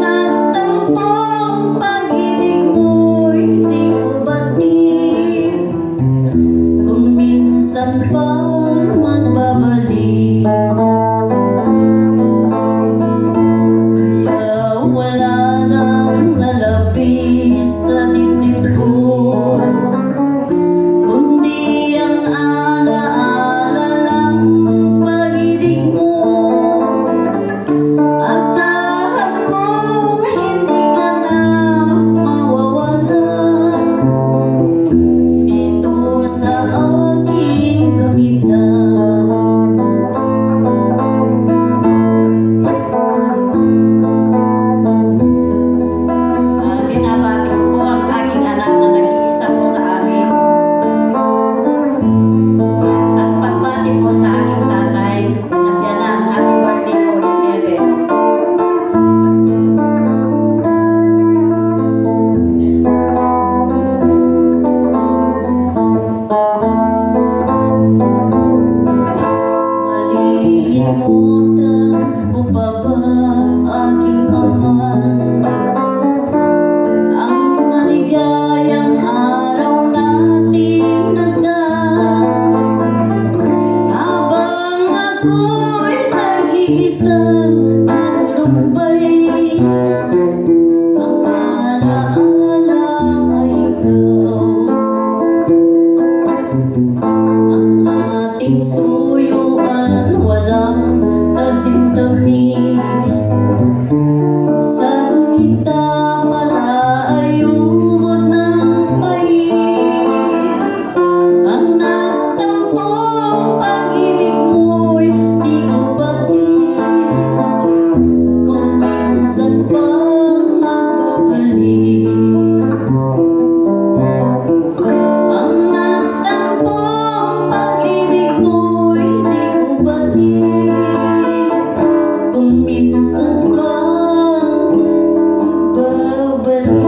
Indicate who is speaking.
Speaker 1: nagtampong pag-ibig mo'y di ko batid, kung minsan pang magbabalik. Kaya wala nang halapis sa dibdib ko, kundi ang alaala ng pag-ibig mo. Asahan mong hindi ka na mawawala dito sa aking kamitan. Binabati ko po ang aking anak na nag-iisa po sa amin. At pagbati po sa aking tatay na biyanan, happy birthday po in heaven. Malilimutan ko pa ba aking mahal, ang maligayang araw nating nagdaan, habang ako'y nag-iisang nagulumbay, ang alaala ay ikaw. Ang ating suyuan walang kasing tamis, sa ngita pala ay ubod ng pait. Ang nagtampong pag-ibig mo'y di ko batid, kung minsan pang magbabalik. Ang nagtampong pag-ibig mo'y di ko batid, kung minsan pang magbabalik.